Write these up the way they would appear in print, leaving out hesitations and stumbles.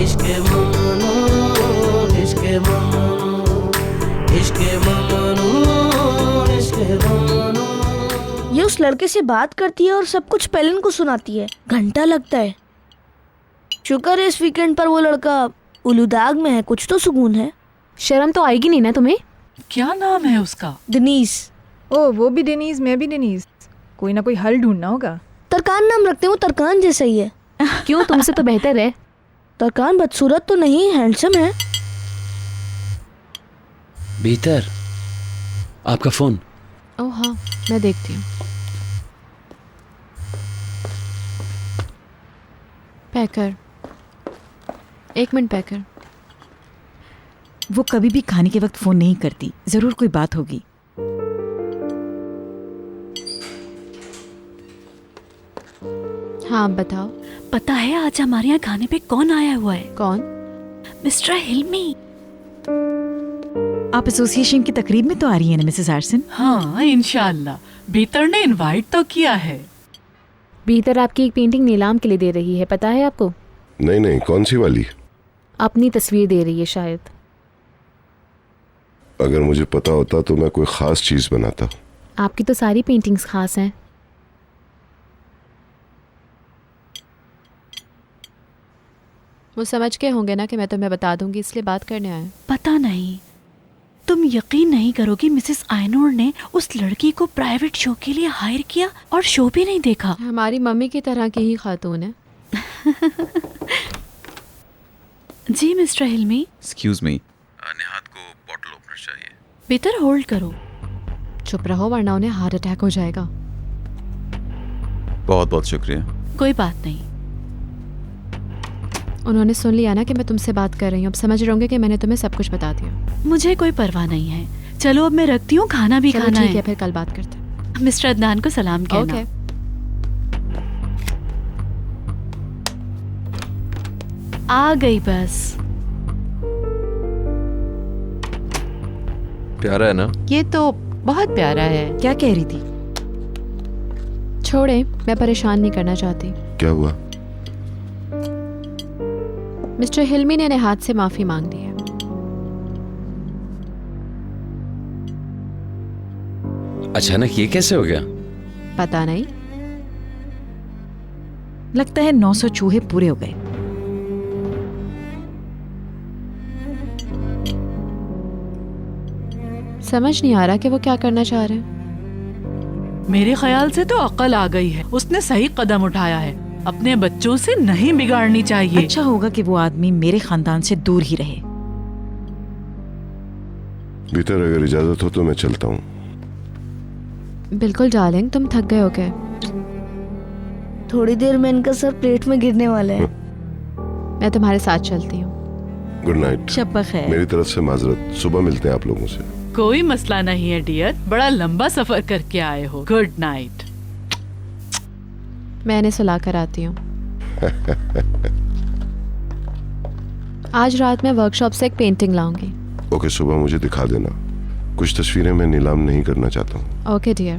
इश्क ममनू, इश्क ममनू, इश्क ममनू, इश्क ममनू। ये उस लड़के से बात करती है और सब कुछ पेलिन को सुनाती है। घंटा लगता है। शुक्र है इस वीकेंड पर वो लड़का उलूदाग में है, कुछ तो सुकून है। शर्म तो आएगी नहीं ना तुम्हें? क्या नाम है उसका? दिनीस। ओ वो भी डेनीज, मैं भी डेनीज। कोई ना कोई हल ढूंढना होगा। तरकान नाम रखते हैं, वो तरकान जैसा ही है। क्यों, तुमसे तो बेहतर है। तरकान बदसूरत तो नहीं, हैंडसम है। भीतर आपका फोन। ओह हाँ, मैं देखती हूँ। पैकर, 1 मिनट पैकर। वो कभी भी खाने के वक्त फोन नहीं करती, जरूर कोई बात होगी। हाँ बताओ। पता है आज हमारे यहाँ खाने पे कौन आया हुआ है? कौन? मिस्टर हिल्मी। आप एसोसिएशन की तकरीब में तो आ रही है ना मिसेस आर्सन? हाँ इंशाल्लाह। भीतर ने इनवाइट तो किया है। भीतर आपकी एक पेंटिंग नीलाम के लिए दे रही है, पता है आपको? नहीं नहीं, कौन सी वाली? अपनी तस्वीर दे रही है शायद। अगर मुझे पता होता तो मैं कोई खास चीज बनाता। आपकी तो सारी पेंटिंग्स खास हैं। वो समझ के होंगे ना कि मैं तुम्हें बता दूंगी, इसलिए बात करने आए। पता नहीं, तुम यकीन नहीं करोगी, मिसेस आयनोर ने उस लड़की को प्राइवेट शो के लिए हायर किया और शो भी नहीं देखा। हमारी मम्मी की तरह की ही खातून है। जी मिस्टर हिल्मी। एक्सक्यूज मी, निहाद को बॉटल ओपनर चाहिए। बेहतर होल्ड करो। चुप रहो वरना उन्हें हार्ट अटैक हो जाएगा। बहुत बहुत शुक्रिया। कोई बात नहीं। उन्होंने सुन लिया ना कि मैं तुमसे बात कर रही हूँ, अब समझ रहे होंगे कि मैंने तुम्हें सब कुछ बता दिया। मुझे कोई परवाह नहीं है। चलो अब मैं रखती हूँ, खाना भी चलो खाना ठीक है, फिर कल बात करते हैं। मिस्टर अदनान को सलाम कहना। ओके। आ गई बस। प्यारा है ना? ये तो बहुत प्यारा है। क्या कह रही थी? छोड़े, मैं परेशान नहीं करना चाहती। क्या हुआ? मिस्टर हिल्मी ने निहाद से माफी मांग ली है। अचानक ये कैसे हो गया? पता नहीं। लगता है 900 चूहे पूरे हो गए। समझ नहीं आ रहा कि वो क्या करना चाह रहे हैं। मेरे ख्याल से तो अक्ल आ गई है। उसने सही कदम उठाया है। अपने बच्चों से नहीं बिगाड़नी चाहिए। अच्छा होगा कि वो आदमी मेरे खानदान से दूर ही रहे। भीतर अगर इजाजत हो तो मैं चलता हूँ। बिल्कुल डार्लिंग, तुम थक गए हो क्या? थोड़ी देर में इनका सर प्लेट में गिरने वाला है। मैं तुम्हारे साथ चलती हूँ। Good night. शब बखैर। मेरी तरफ से माजरत, सुबह मिलते हैं आप लोगों से। कोई मसला नहीं है डियर, बड़ा लंबा सफर करके आए हो। Good night. मैं इन्हें सुला कर आती हूँ। आज रात मैं वर्कशॉप से एक पेंटिंग लाऊंगी। ओके, सुबह मुझे दिखा देना। कुछ तस्वीरें मैं नीलाम नहीं करना चाहता हूँ। Okay dear.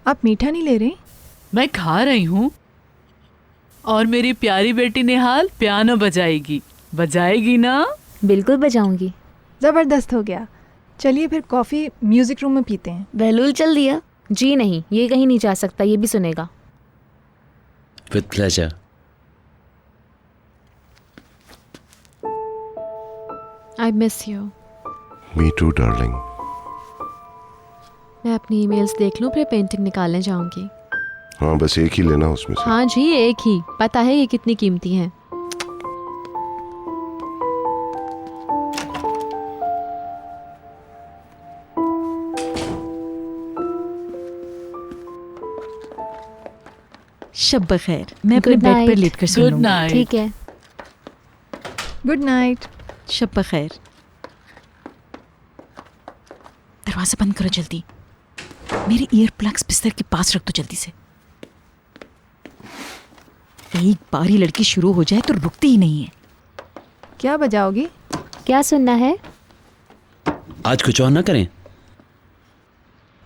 आप मीठा नहीं ले रहे? मैं खा रही हूँ। और मेरी प्यारी बेटी निहाल पियानो बजाएगी। बजाएगी ना? बिल्कुल बजाऊंगी। जबरदस्त हो गया। चलिए फिर कॉफी म्यूजिक रूम में पीते हैं। बहलूल चल दिया? जी नहीं, ये कहीं नहीं जा सकता, ये भी सुनेगा। With pleasure. I miss you. Me too darling. मैं अपनी ईमेल्स देख लूं, फिर पेंटिंग निकालने जाऊंगी। हाँ, बस एक ही लेना उसमें से। हाँ जी, एक ही। पता है ये कितनी कीमती हैं। शब बखैर। मैं अपने Good बेड पर night. लेटकर सुन गुड लूंगी। नाइट। ठीक है। Good night. शब बखैर। दरवाजा बंद करो जल्दी। मेरे ईयर प्लग्स बिस्तर के पास रख दो जल्दी से। एक बार ही लड़की शुरू हो जाए तो रुकती ही नहीं है। क्या बजाओगी? क्या सुनना है? आज कुछ और ना करें?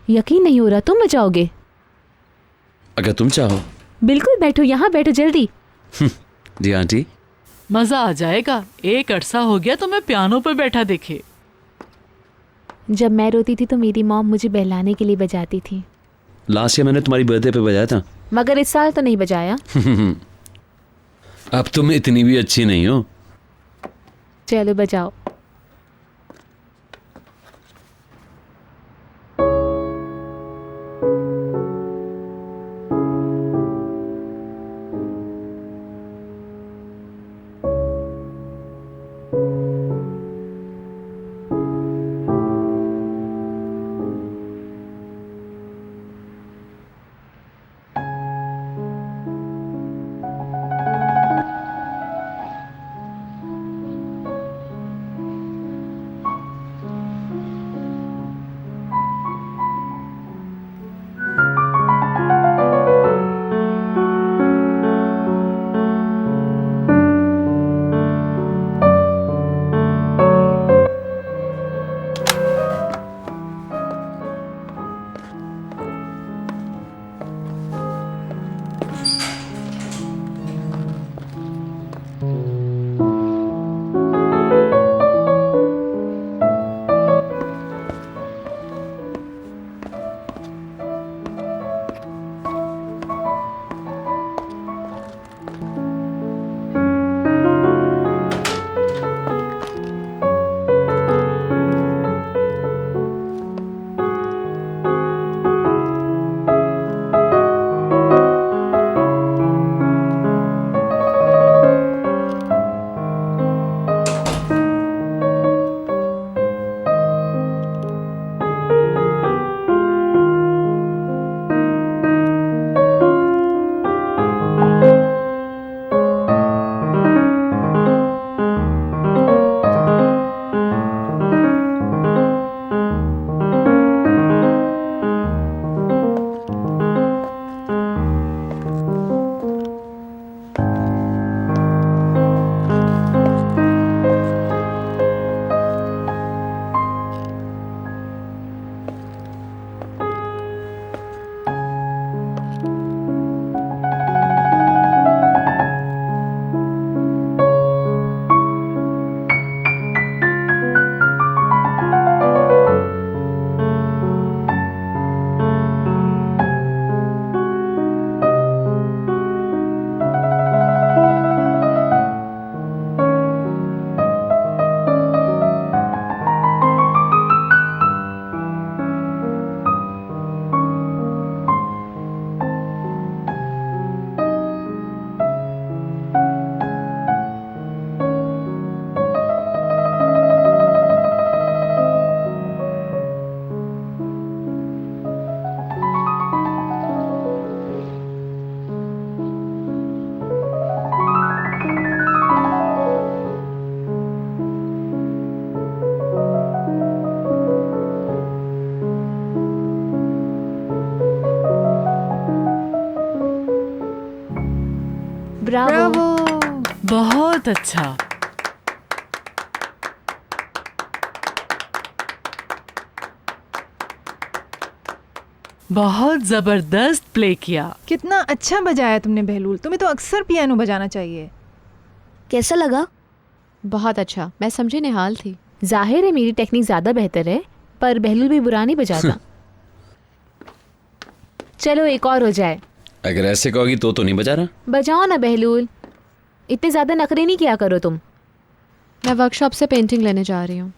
यकीन नहीं हो रहा, तुम बजाओगे? अगर तुम चाहो। बिल्कुल बैठो, यहाँ बैठो जल्दी। जी आंटी। मजा आ जाएगा। एक अरसा हो गया तो मैं पियानो पे बैठा देखे। जब मैं रोती थी तो मेरी मॉम मुझे बहलाने के लिए बजाती थी, लास्ट ईयर मैंने तुम्हारी बर्थडे पे बजाया था। मगर इस साल तो नहीं बजाया। अब तुम इतनी भी अच्छी नहीं हो। चलो बजाओ। ब्रावो। बहुत अच्छा। बहुत जबरदस्त प्ले किया। कितना अच्छा बजाया तुमने बहलूल, तुम्हें तो अक्सर पियानो बजाना चाहिए। कैसा लगा? बहुत अच्छा। मैं समझी निहाल थी। जाहिर है मेरी टेक्निक ज़्यादा बेहतर है, पर बहलूल भी बुरा नहीं बजाता। चलो एक और हो जाए। अगर ऐसे कहोगी तो नहीं बजा रहा। बजाओ ना बहलूल, इतने ज़्यादा नखरे नहीं किया करो तुम। मैं वर्कशॉप से पेंटिंग लेने जा रही हूँ।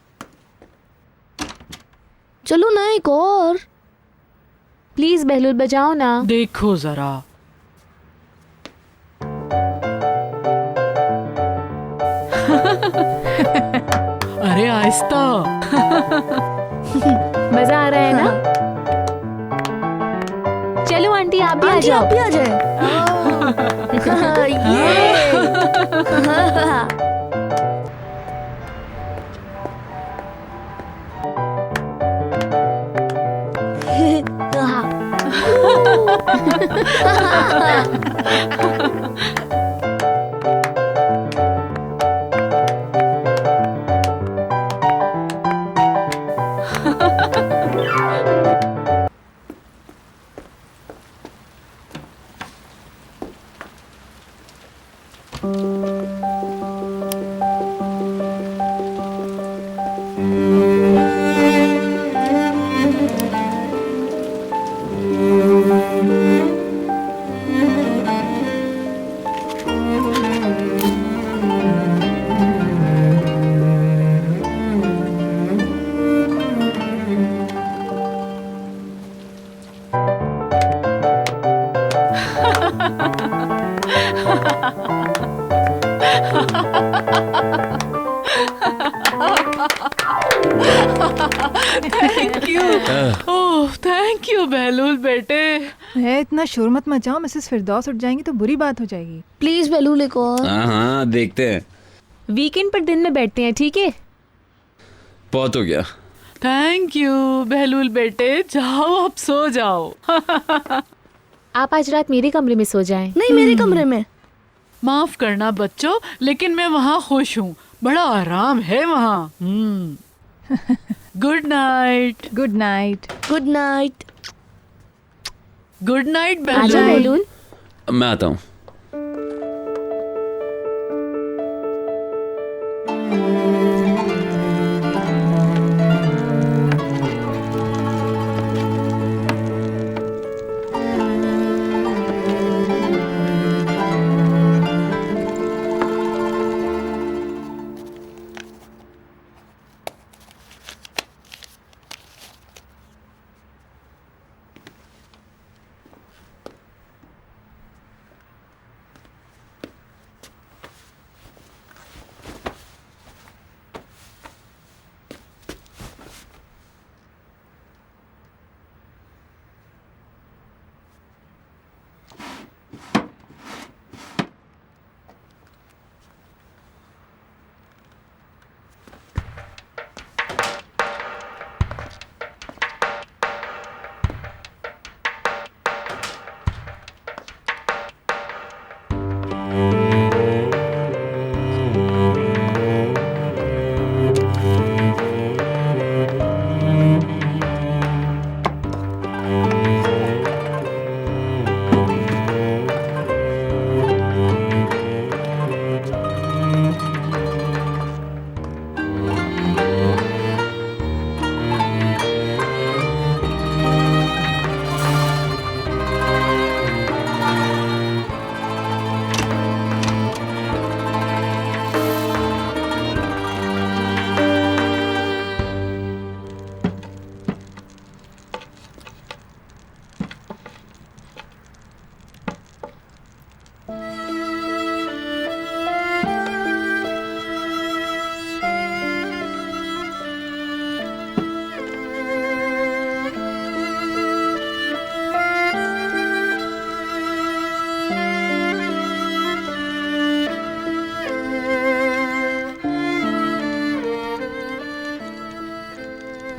चलो ना एक और। प्लीज़ बहलूल बजाओ ना। देखो जरा। अरे आहिस्ता। मज़ा आ रहा है ना? चलो आंटी आप भी आ आंटी जाओ। आप भी आ जाए। Thank you. Oh thank you Bahlool बेटे। है इतना शोर मत मचाओ, मिसेस फिरदौस उठ जाएंगी तो बुरी बात हो जाएगी। प्लीज बेलूल एक और। हाँ हाँ देखते हैं। वीकेंड पर दिन में बैठते हैं, ठीक है? बहुत हो गया। थैंक यू बहलूल बेटे, जाओ अब सो जाओ। आप आज रात मेरे कमरे में सो जाएं। नहीं, मेरे कमरे में। माफ करना बच्चों, लेकिन मैं वहाँ खुश हूँ, बड़ा आराम है वहाँ। Good night. Good night. Good night. Good night आजा बहलूल। बेलूल। मैं आता हूँ।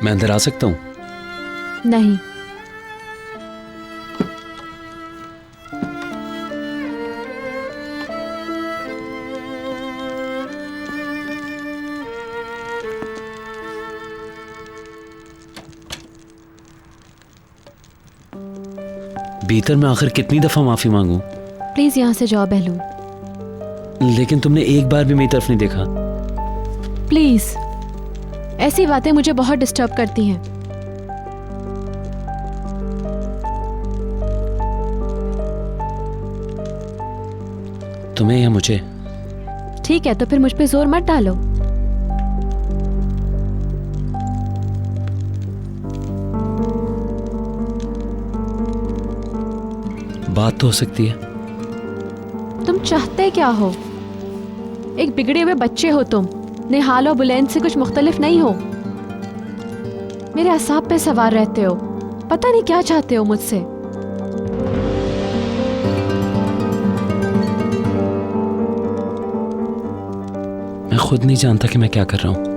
मैं अंदर आ सकता हूँ? नहीं। भीतर मैं आखिर कितनी दफा माफी मांगूं? प्लीज यहाँ से जाओ बहलूल। लेकिन तुमने एक बार भी मेरी तरफ नहीं देखा। प्लीज, ऐसी बातें मुझे बहुत डिस्टर्ब करती हैं। तुम्हें या मुझे? ठीक है, तो फिर मुझ पे जोर मत डालो। बात तो हो सकती है। तुम चाहते क्या हो? एक बिगड़े हुए बच्चे हो तुम। निहाल और बुलंद से कुछ मुख्तलिफ नहीं हो। मेरे असाब पे सवार रहते हो। पता नहीं क्या चाहते हो मुझसे। मैं खुद नहीं जानता कि मैं क्या कर रहा हूं।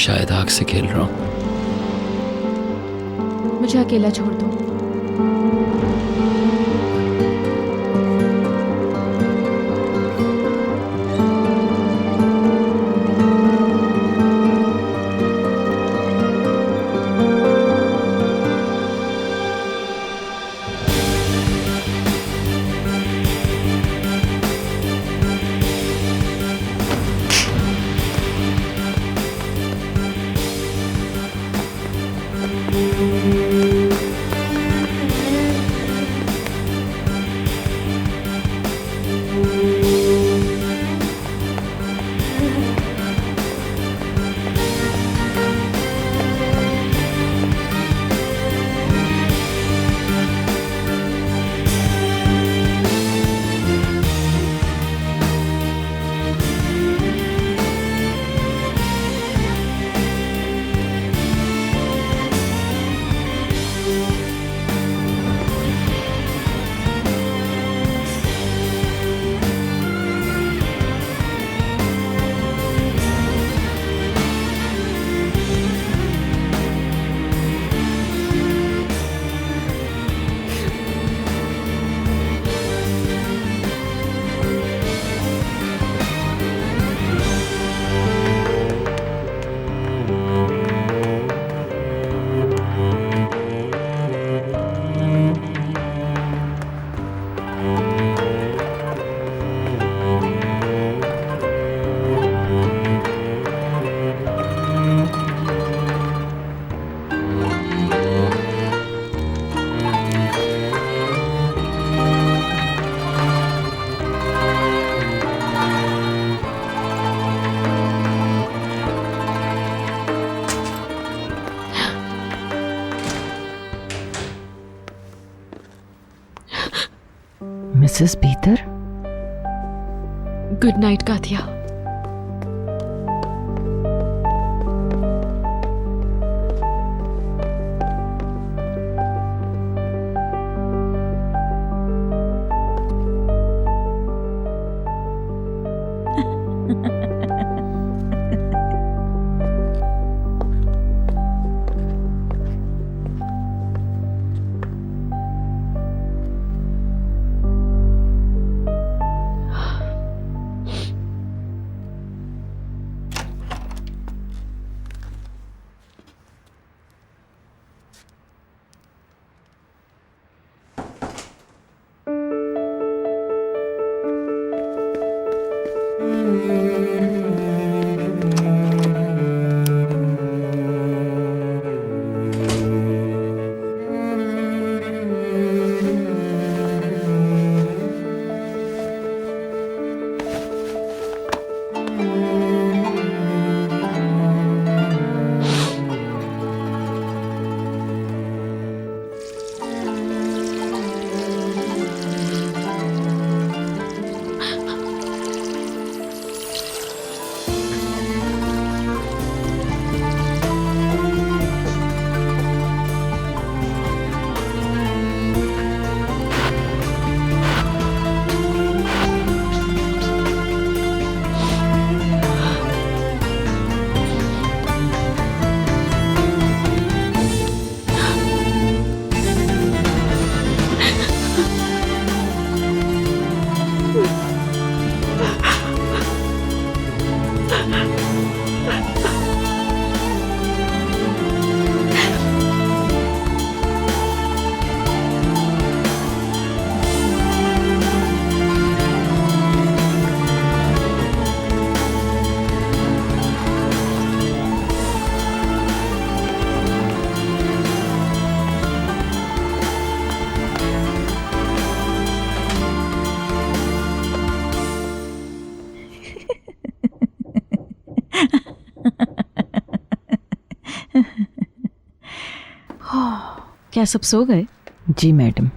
शायद आग से खेल रहा हूं। मुझे अकेला छोड़ दो। मिसेस भीतर? Good night Katya. क्या सब सो गए? जी मैडम।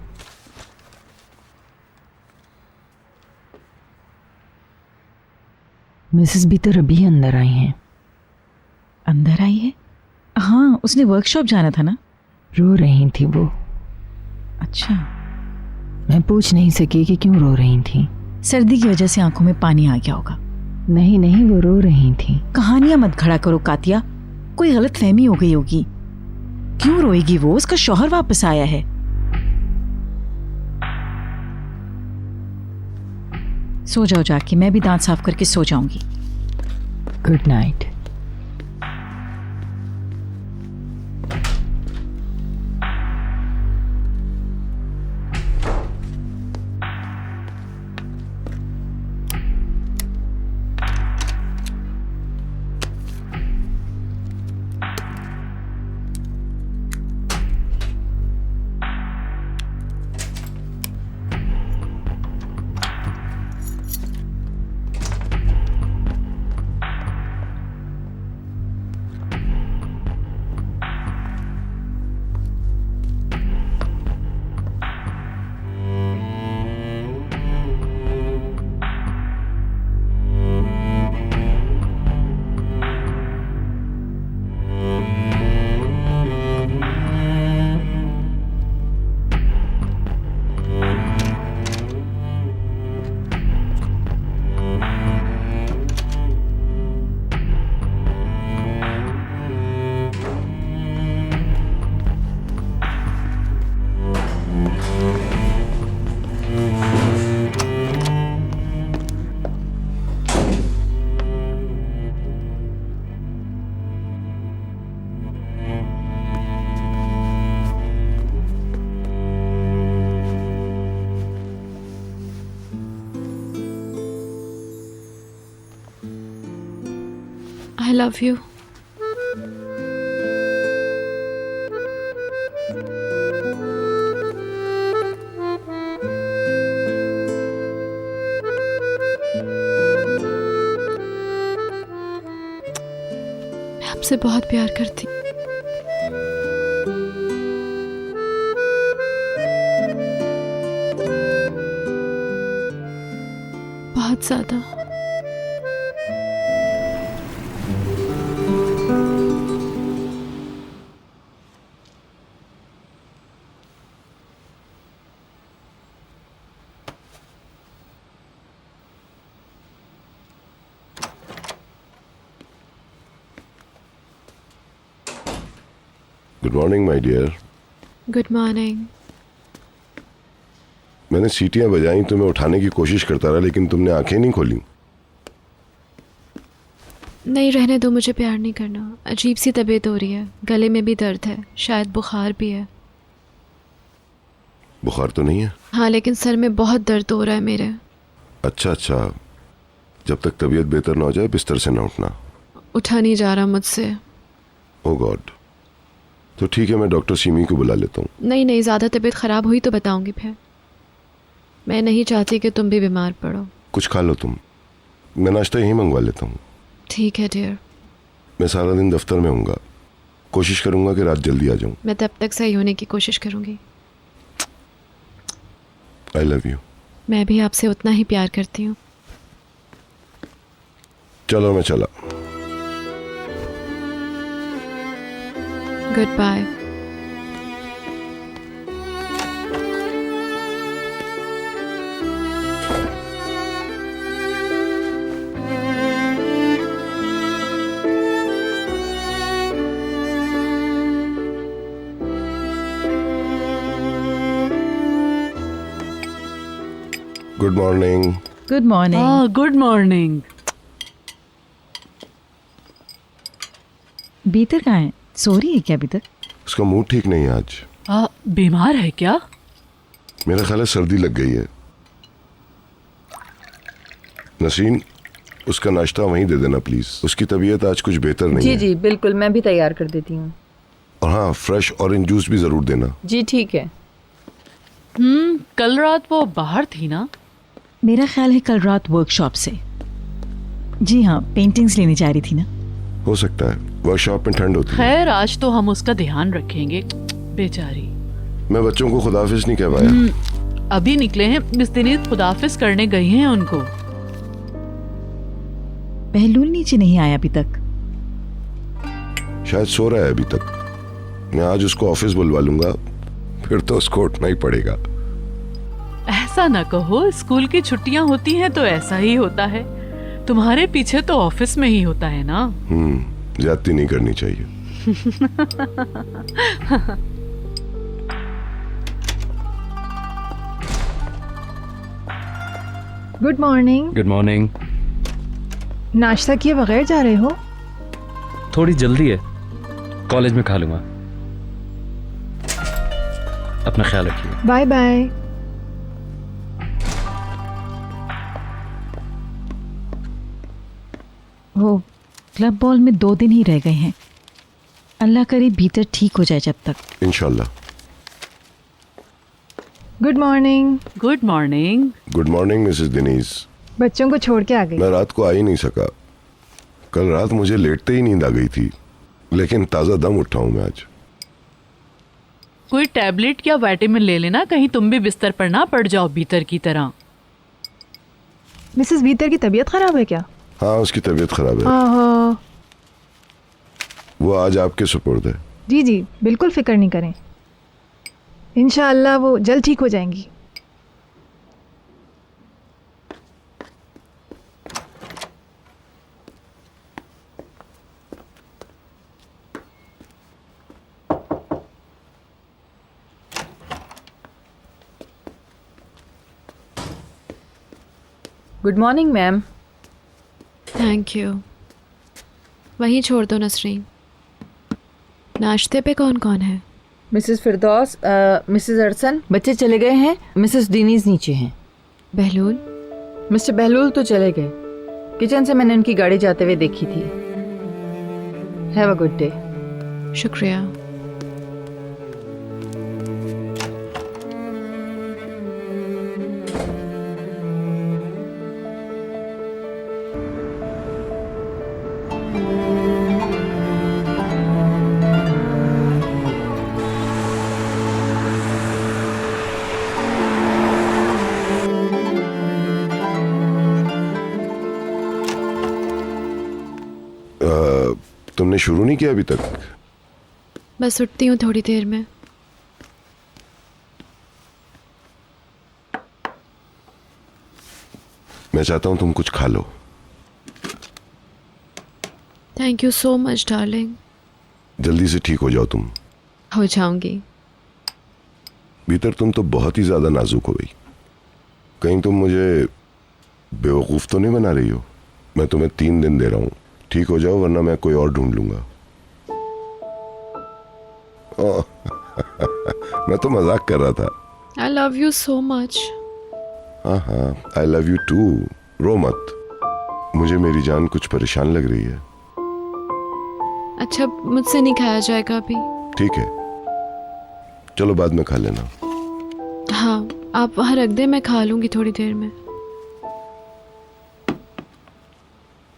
मिसेस भीतर अभी अंदर आई हैं। अंदर आई है? हाँ, उसने वर्कशॉप जाना था ना। रो रही थी वो। अच्छा। मैं पूछ नहीं सकी कि क्यों रो रही थी। सर्दी की वजह से आंखों में पानी आ गया होगा। नहीं नहीं, वो रो रही थी। कहानियां मत खड़ा करो कातिया, कोई गलत फहमी हो गई होगी। क्यों रोएगी वो? उसका शौहर वापस आया है। सो जाओ जाके, मैं भी दांत साफ करके सो जाऊंगी। Good night. I love you. मैं आपसे बहुत प्यार करती हूँ। बहुत ज़्यादा। Good morning my dear. Good morning. मैंने सीटियां बजाई, तुम्हें उठाने की कोशिश करता रहा, लेकिन तुमने आंखें नहीं खोली। नहीं, रहने दो, मुझे प्यार नहीं करना। अजीब सी तबीयत हो रही है, गले में भी दर्द है, शायद बुखार भी है। बुखार तो नहीं है? हाँ, लेकिन सर में बहुत दर्द हो रहा है मेरे। अच्छा, जब तक तबीयत बेहतर ना हो जाए बिस्तर से ना उठना। उठा नहीं जा रहा मुझसे। ओह गॉड। तो ठीक है, मैं डॉक्टर सीमी को बुला लेता हूँ। नहीं, ज़्यादा तबीयत ख़राब हुई तो बताऊंगी फिर। मैं नहीं चाहती कि तुम भी बीमार पड़ो। कुछ खा लो तुम, मैं नाश्ता यहीं मंगवा लेता हूँ। ठीक है डियर। मैं सारा दिन दफ्तर में हूँगा, कोशिश करूँगा कि रात जल्दी आ जाऊँ। मैं तब तक सही होने की कोशिश करूँगी। I love you. मैं भी आपसे उतना ही प्यार करती हूँ। चलो मैं चला। Good bye. Good morning. Good morning. Good morning. बीतर कहाँ है? सो रही है क्या अभी तक? उसका मूड ठीक नहीं है आज। बीमार है क्या? मेरा ख्याल है सर्दी लग गई है। नसीन, उसका नाश्ता वहीं दे देना प्लीज। उसकी तबीयत आज कुछ बेहतर नहीं है। जी बिल्कुल, मैं भी तैयार कर देती हूँ। और हाँ, फ्रेश ऑरेंज जूस भी जरूर देना। जी ठीक है। कल रात वो बाहर थी ना? मेरा ख्याल है कल रात वर्कशॉप से। जी हाँ, पेंटिंग्स लेने जा रही थी ना। हो सकता है, वर्कशॉप में ठंड होती है। खैर, आज तो हम उसका ध्यान रखेंगे। बेचारी। मैं बच्चों को खुदाफिज नहीं कह पाया। अभी निकले हैं, मिस दिनीत खुदाफिज करने गई हैं उनको। बहलूल नीचे नहीं आया अभी तक। शायद सो रहा है अभी तक। मैं आज उसको ऑफिस बुलवा लूंगा, फिर तो उसको उठना ही पड़ेगा। ऐसा ना कहो, स्कूल की छुट्टियां होती हैं तो ऐसा ही होता है। तुम्हारे पीछे तो ऑफिस में ही होता है ना। ज्यादती नहीं करनी चाहिए। Good morning. Good morning. नाश्ता किए बगैर जा रहे हो? थोड़ी जल्दी है, कॉलेज में खा लूंगा। अपना ख्याल रखिए। Bye bye. वो क्लब बॉल में 2 दिन ही रह गए हैं। अल्लाह करे भीतर ठीक हो जाए जब तक। इंशाल्लाह। Good morning. Good morning. Good morning Mrs Diniz. बच्चों को छोड़ के आ गई। मैं रात को आ ही नहीं सका। कल रात मुझे लेटते ही नींद आ गई थी, लेकिन ताज़ा दम उठा हूं मैं आज। कोई टैबलेट या विटामिन ले लेना, कहीं तुम भी बिस्तर पर ना पड़ जाओ भीतर की तरह। मिसेस बीतर की तबीयत खराब है क्या? हाँ, उसकी तबीयत खराब है। हाँ। वो आज आपके सुपुर्द है। जी बिल्कुल फिक्र नहीं करें, इंशाअल्लाह वो जल्द ठीक हो जाएंगी। Good morning ma'am. Thank you. वहीं छोड़ दो नसरीन। नाश्ते पे कौन कौन है? मिसेस फिरदौस, मिसेस अरसन, बच्चे चले गए हैं। मिसेस डीनीज नीचे हैं। बहलूल? मिस्टर बहलूल तो चले गए, किचन से मैंने उनकी गाड़ी जाते हुए देखी थी। Have a good day. शुक्रिया। तुमने शुरू नहीं किया अभी तक? बस उठती हूँ थोड़ी देर में। मैं चाहता हूं तुम कुछ खा लो। Thank you so much darling. जल्दी से ठीक हो जाओ तुम। हो जाऊंगी। भीतर तुम तो बहुत ही ज्यादा नाजुक हो गई। कहीं तुम मुझे बेवकूफ तो नहीं बना रही हो? मैं तुम्हें 3 दिन दे रहा हूं, ठीक हो जाओ वरना मैं कोई और ढूंढ लूंगा। मैं तो मजाक कर रहा था। I love you so much. हाँ हाँ, आई लव यू टू। रो मत। मुझे मेरी जान कुछ परेशान लग रही है। अच्छा, मुझसे नहीं खाया जाएगा अभी? ठीक है, चलो बाद में खा लेना। हाँ, आप वहाँ रख दे, मैं खा लूंगी थोड़ी देर में।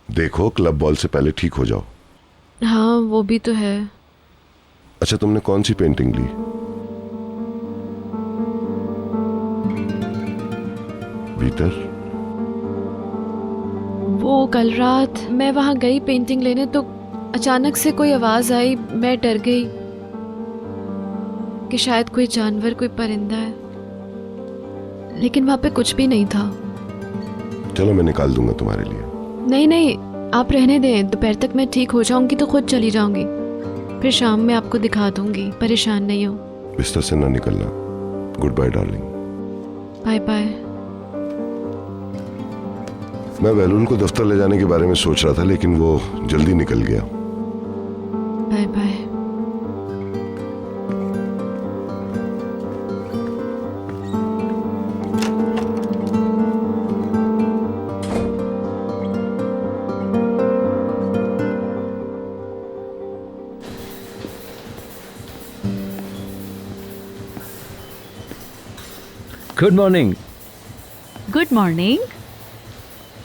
देखो क्लब बॉल से पहले ठीक हो जाओ। हाँ, वो भी तो है। अच्छा, तुमने कौन सी पेंटिंग ली? भीतर? वो कल रात मैं वहाँ गई पेंटिंग लेने, तो अचानक से कोई आवाज आई। मैं डर गई कि शायद कोई जानवर, कोई परिंदा है, लेकिन वहाँ पे कुछ भी नहीं था। चलो मैं निकाल दूंगा तुम्हारे लिए। नहीं नहीं, आप रहने दें। दोपहर तक मैं ठीक हो जाऊंगी तो खुद चली जाऊंगी, फिर शाम में आपको दिखा दूंगी। परेशान नहीं हो। बिस्तर से ना निकलना। Goodbye darling. Bye bye. मैं बैलून को दफ्तर ले जाने के बारे में सोच रहा था, लेकिन वो जल्दी निकल गया। Bye bye. Good morning. Good morning.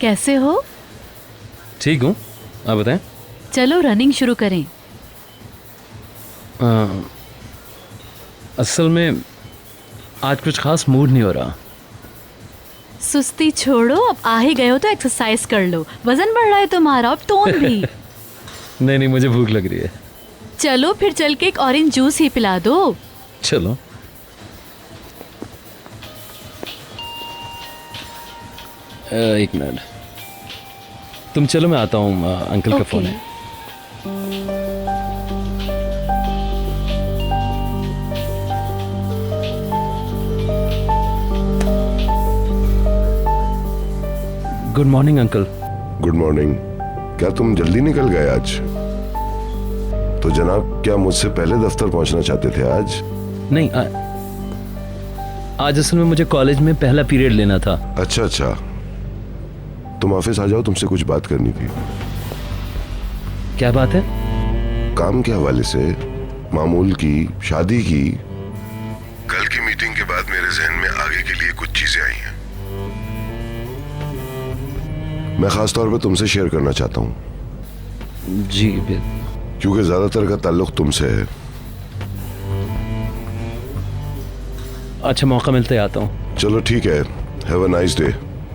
कैसे हो? ठीक हूँ, आप बताएं। चलो रनिंग शुरू करें। असल में आज कुछ खास मूड नहीं हो रहा। सुस्ती छोड़ो, अब आ ही गए हो तो एक्सरसाइज कर लो। वजन बढ़ रहा है तुम्हारा, अब टोन भी। नहीं नहीं, मुझे भूख लग रही है। चलो फिर चल के एक ऑरेंज जूस ही पिला दो। चलो। एक मिनट, तुम चलो, मैं आता हूँ। अंकल का फोन है। Good morning uncle. Good morning. क्या तुम जल्दी निकल गए आज? तो जनाब, क्या मुझसे पहले दफ्तर पहुंचना चाहते थे आज? नहीं, आज असल में मुझे कॉलेज में पहला पीरियड लेना था। अच्छा अच्छा, तुम ऑफिस आ जाओ, तुमसे कुछ बात करनी थी। क्या बात है? काम के हवाले से, मामूल की, शादी की। कल की मीटिंग के बाद मेरे जहन में आगे के लिए कुछ चीजें आई हैं, मैं खास तौर पे तुमसे शेयर करना चाहता हूँ। जी, क्योंकि ज्यादातर का ताल्लुक तुमसे है। अच्छा, मौका मिलते ही आता हूँ। चलो ठीक है, हैव अ नाइस डे।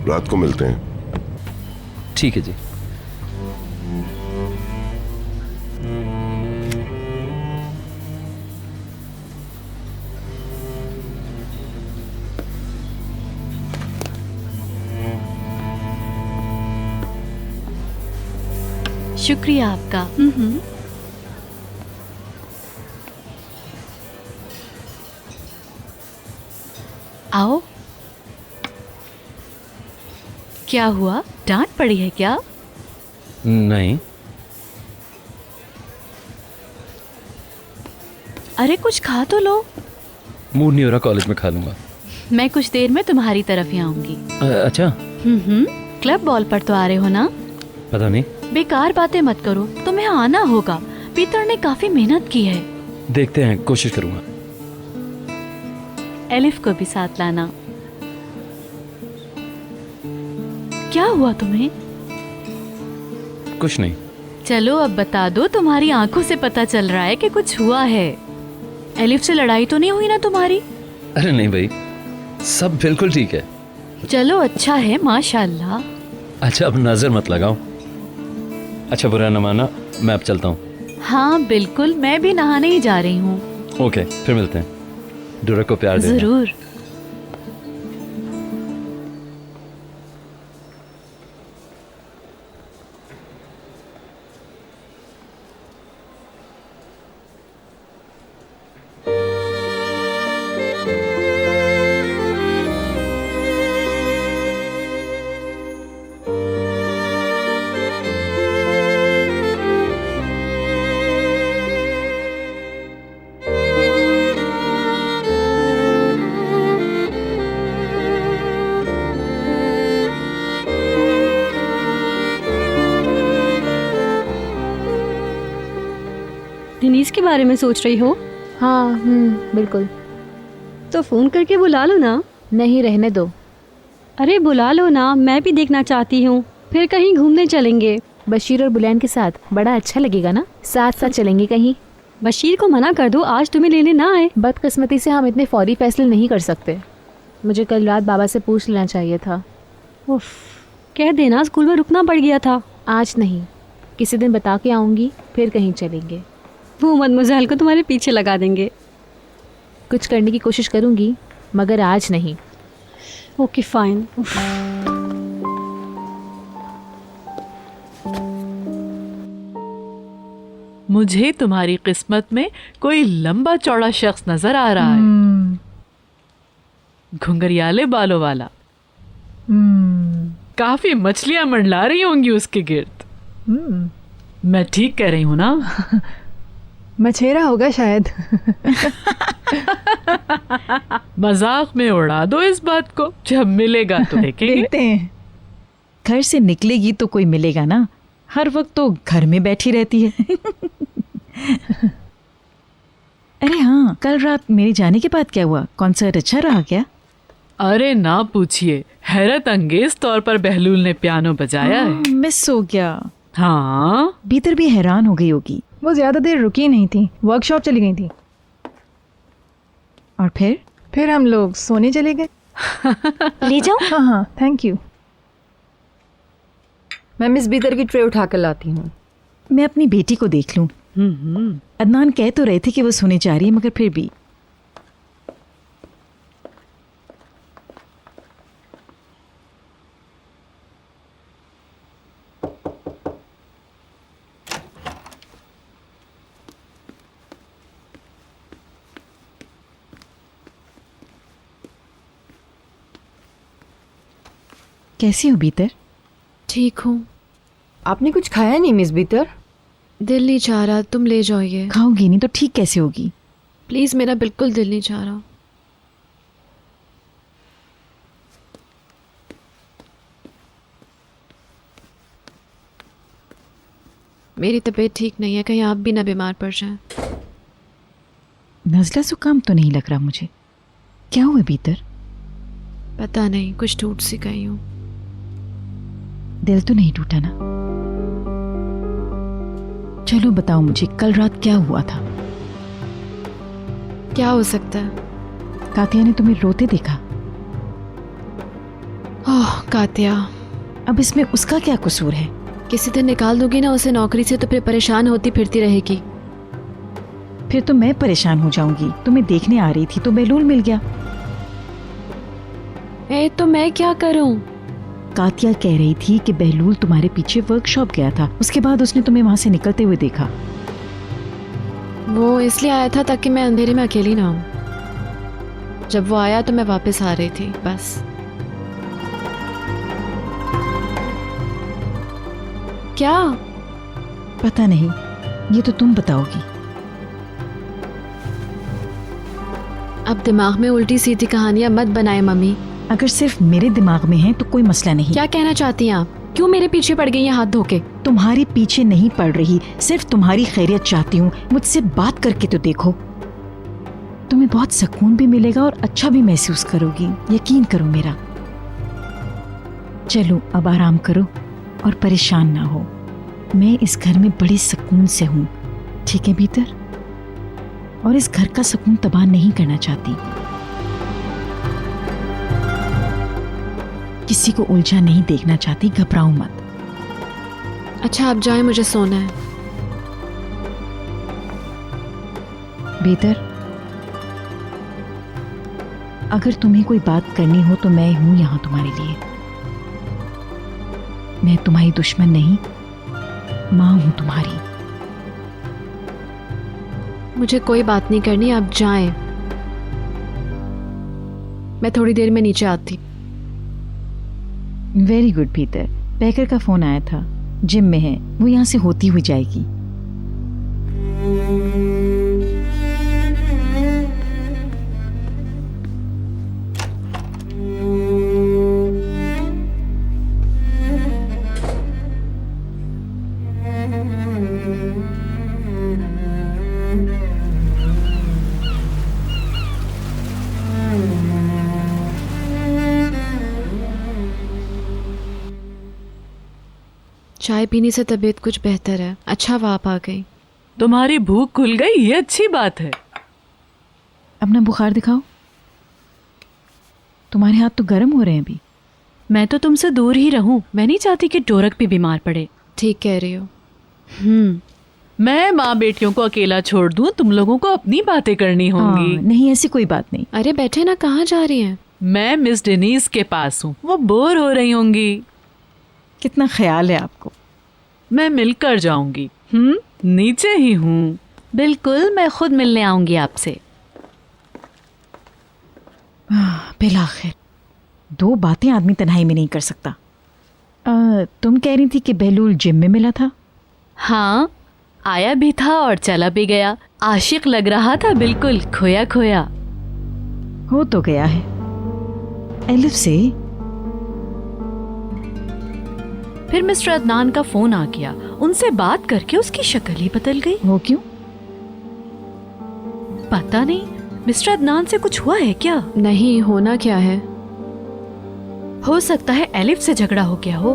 रात को मिलते हैं। ठीक है जी। शुक्रिया आपका। आओ। क्या हुआ, डांट पड़ी है क्या? नहीं। अरे कुछ खा तो लो। मूड नहीं हो रहा, कॉलेज में खा लूंगा। मैं कुछ देर में तुम्हारी तरफ ही आऊंगी। अच्छा। क्लब बॉल पर तो आ रहे हो ना? पता नहीं। बेकार बातें मत करो, तुम्हें आना होगा। पीतर ने काफी मेहनत की है। देखते हैं, कोशिश करूंगा। एलिफ को भी साथ लाना। क्या हुआ तुम्हें? कुछ नहीं। चलो अब बता दो, तुम्हारी आंखों से पता चल रहा है कि कुछ हुआ है। एलिफ से लड़ाई तो नहीं हुई ना तुम्हारी? अरे नहीं भाई, सब बिल्कुल ठीक है। चलो अच्छा है, माशाल्लाह। अच्छा, अब नजर मत लगाओ। अच्छा, बुरा न माना, मैं अब चलता हूँ। हाँ बिल्कुल, मैं भी नहाने ही जा रही हूँ। ओके, फिर मिलते हैं। डोरा को प्यार देना। जरूर। दिनीश के बारे में सोच रही हो? हाँ बिल्कुल। तो फोन करके बुला लो ना। नहीं, रहने दो। अरे बुला लो ना, मैं भी देखना चाहती हूँ। फिर कहीं घूमने चलेंगे। बशीर और बुलैन के साथ बड़ा अच्छा लगेगा ना, साथ साथ चलेंगे कहीं। बशीर को मना कर दो, आज तुम्हें लेने ना आए। बदकिस्मती से हम इतने फौरी फैसले नहीं कर सकते। मुझे कल रात बाबा से पूछ लेना चाहिए था। उफ, कह देना स्कूल में रुकना पड़ गया था। आज नहीं, किसी दिन बता के आऊँगी, फिर कहीं चलेंगे। वो मदमोज़ेल को तुम्हारे पीछे लगा देंगे। कुछ करने की कोशिश करूँगी, मगर आज नहीं। Okay fine. मुझे तुम्हारी किस्मत में कोई लंबा चौड़ा शख्स नजर आ रहा है, घुंघरियाले बालों वाला। काफी मछलियां मंडला रही होंगी उसके गिर्द। मैं ठीक कह रही हूँ ना? मछेरा होगा शायद। मजाक में उड़ा दो इस बात को, जब मिलेगा तो देखेंगे। देखते हैं। घर से निकलेगी तो कोई मिलेगा ना, हर वक्त तो घर में बैठी रहती है। अरे हाँ, कल रात मेरे जाने के बाद क्या हुआ? कॉन्सर्ट अच्छा रहा क्या? अरे ना पूछिए, हैरत अंगेज तौर पर बहलूल ने पियानो बजाया है। मिस हो गया। हाँ, भीतर भी हैरान हो गई होगी। वो ज्यादा देर रुकी नहीं थी, वर्कशॉप चली गई थी। और फिर हम लोग सोने चले गए। ले जाओ। हाँ हाँ, थैंक यू। मैं मिस बीतर की ट्रे उठा कर लाती हूँ। मैं अपनी बेटी को देख लूं। अदनान कह तो रहे थे कि वो सोने जा रही है, मगर फिर भी। कैसी हो बीतर? ठीक हूँ। आपने कुछ खाया नहीं मिस बीतर? दिल नहीं चाह रहा, तुम ले जाओ ये। खाओगी नहीं तो ठीक कैसे होगी? प्लीज़, मेरा बिल्कुल दिल नहीं चाह रहा। मेरी तबीयत ठीक नहीं है, कहीं आप भी ना बीमार पड़ जाएं। नज़ला जुकाम तो नहीं लग रहा मुझे। क्या हुआ बीतर? पता नहीं, कुछ टूट सी गई हूँ। दिल तो नहीं टूटा ना? चलो बताओ मुझे, कल रात क्या हुआ था? क्या हो सकता है? कातिया ने तुम्हें रोते देखा। ओह कातिया, अब इसमें उसका क्या कसूर है? किसी दिन निकाल दोगी ना उसे नौकरी से, तो फिर परेशान होती फिरती रहेगी। फिर तो मैं परेशान हो जाऊंगी। तुम्हें देखने आ रही थी तो बहलूल मिल गया। तो मैं क्या करूं? कातिया कह रही थी कि बहलूल तुम्हारे पीछे वर्कशॉप गया था, उसके बाद उसने तुम्हें वहां से निकलते हुए देखा। वो इसलिए आया था ताकि मैं अंधेरे में अकेली ना हूं। जब वो आया तो मैं वापस आ रही थी, बस। क्या? पता नहीं, ये तो तुम बताओगी। अब दिमाग में उल्टी सीधी कहानियां मत बनाए मम्मी। अगर सिर्फ मेरे दिमाग में है तो कोई मसला नहीं। क्या कहना चाहती हैं आप? क्यों मेरे पीछे पड़ गई हैं हाथ धोके? तुम्हारे पीछे नहीं पड़ रही, सिर्फ तुम्हारी खैरियत चाहती हूँ। मुझसे बात करके तो देखो, तुम्हें बहुत सुकून भी मिलेगा और अच्छा भी महसूस करोगी, यकीन करो मेरा। चलो अब आराम करो और परेशान ना हो। मैं इस घर में बड़े सुकून से हूँ, ठीक है भीतर? और इस घर का सुकून तबाह नहीं करना चाहती। किसी को उलझा नहीं देखना चाहती, घबराओ मत। अच्छा आप जाएं, मुझे सोना है। बेहतर, अगर तुम्हें कोई बात करनी हो तो मैं हूं यहां तुम्हारे लिए। मैं तुम्हारी दुश्मन नहीं, मां हूं तुम्हारी। मुझे कोई बात नहीं करनी, आप जाएं। मैं थोड़ी देर में नीचे आती। वेरी गुड पीटर, पैकर का फोन आया था, जिम में है, वो यहाँ से होती हुई जाएगी। चाय पीने से तबीयत कुछ बेहतर है। अच्छा हुआ आप आ गई। तुम्हारी भूख खुल गई, ये अच्छी बात है। अपना बुखार दिखाओ। तुम्हारे हाथ तो गर्म हो रहे हैं अभी। मैं तो तुमसे दूर ही रहूं, मैं नहीं चाहती कि टोरक भी बीमार पड़े। ठीक कह रही हो। मैं माँ बेटियों को अकेला छोड़ दूं, तुम लोगों को अपनी बातें करनी होंगी। नहीं, ऐसी कोई बात नहीं। अरे बैठे ना, कहाँ जा रही हैं? मैं मिस डेनीज के पास हूँ, वो बोर हो रही होंगी। कितना ख्याल है आपको। मैं मिलकर जाऊंगी। नीचे ही हूँ। बिल्कुल, मैं खुद मिलने आऊंगी आपसे। बिलाखिर दो बातें आदमी तन्हाई में नहीं कर सकता। तुम कह रही थी कि बहलूल जिम में मिला था? हाँ, आया भी था और चला भी गया। आशिक लग रहा था, बिल्कुल खोया खोया। हो तो गया है। एलिफ से फिर मिस्टर अदनान का फोन आ गया। उनसे बात करके उसकी शक्ल ही बदल गई। वो क्यों? पता नहीं, मिस्टर अदनान से कुछ हुआ है क्या? नहीं, होना क्या है? हो सकता है एलिफ से झगड़ा हो गया हो।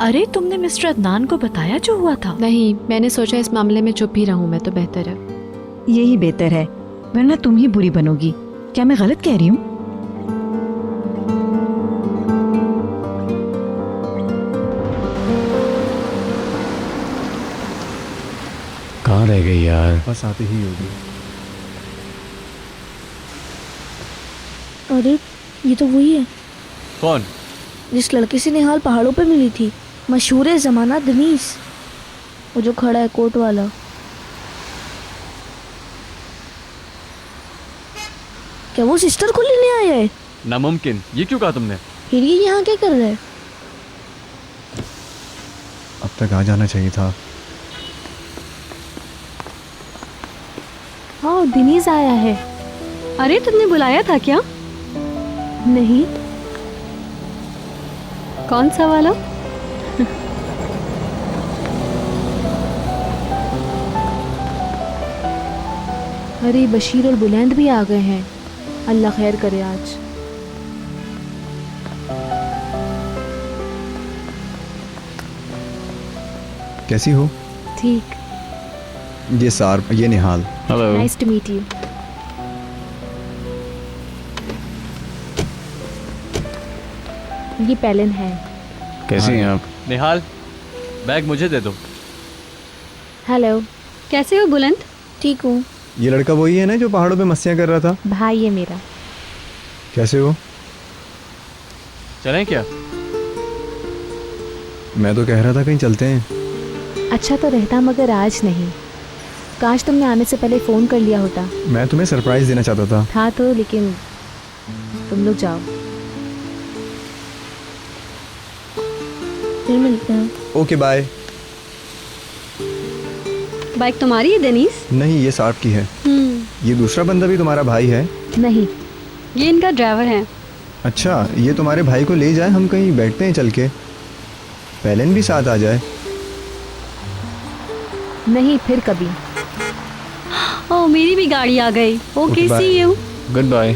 अरे तुमने मिस्टर अदनान को बताया जो हुआ था? नहीं, मैंने सोचा इस मामले में चुप ही रहूं, मैं तो बेहतर है। यही बेहतर है, वरना तुम ही बुरी बनोगी। क्या मैं गलत कह रही हूँ? कहाँ रह गई यार? बस आती ही होगी। अरे ये तो वही है। कौन? जिस लड़के से निहाल पहाड़ों पे मिली थी, मशहूर है जमाना दनीस, वो जो खड़ा है कोट वाला। क्या वो सिस्टर को लेने आया है? नामुमकिन, ये क्यों कहा तुमने? फिर ये यहाँ क्या कर रहा है? अब तक आ जाना चाहिए था। हाँ, दिनीज आया है। अरे तुमने बुलाया था क्या? नहीं। कौन सा वाला? अरे बशीर और बुलंद भी आ गए हैं। अल्लाह खैर करे आज। कैसी हो? ठीक। ये सार, ये Nihal. Hello. Nice to meet you. ये पेलन है। कैसी हैं आप? निहाल, बैग मुझे दे दो। हेलो, कैसे हो बुलंद? ठीक हूँ। ये लड़का वही है ना जो पहाड़ों पे मस्तियाँ कर रहा था? भाई है मेरा। कैसे हो? चलें क्या? मैं तो कह रहा था कहीं चलते हैं। अच्छा तो रहता, मगर आज नहीं। काश तुमने आने से पहले फ़ोन कर लिया होता। मैं तुम्हें सरप्राइज देना चाहता था। था तो, लेकिन तुम लोग जाओ। फिर मिलते हैं। Okay bye. बाइक तुम्हारी है दनीस? नहीं, ये साठ की है। ये दूसरा बंदा भी तुम्हारा भाई है? नहीं, ये इनका ड्राइवर है। अच्छा, ये तुम्हारे भाई को ले जाए, हम कहीं बैठते हैं चल के। पेलन भी साथ आ जाए। नहीं, फिर कभी। ओह, मेरी भी गाड़ी आ गई। Okay, see you. Goodbye.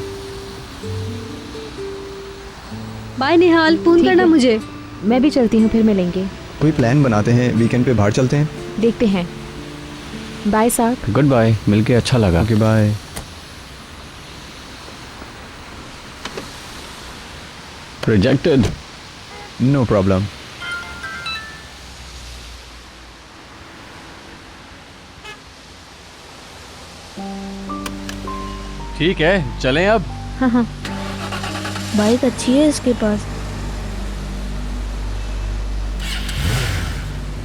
Bye Nihal, phone करना मुझे। मैं भी चलती हूँ, फिर मिलेंगे। कोई प्लान बनाते हैं, वीकेंड पे बाहर चलते हैं। देखते हैं। बाय साहब। गुड बाय, मिलके अच्छा लगा। Okay bye. Rejected. No problem. ठीक है, चलें अब। हाँ हाँ। बाइक अच्छी है इसके पास।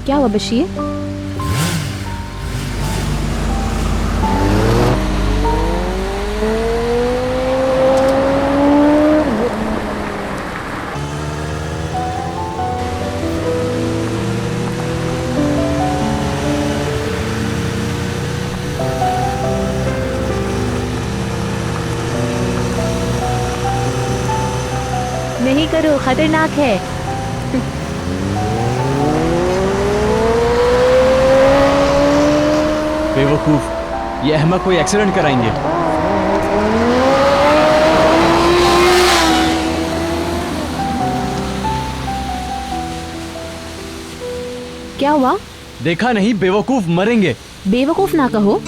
क्या हुआ बशीर? नहीं करो, खतरनाक है। बेवकूफ, ये अहमक कोई एक्सीडेंट कराएंगे। क्या हुआ? देखा नहीं, बेवकूफ, मरेंगे। बेवकूफ ना कहो,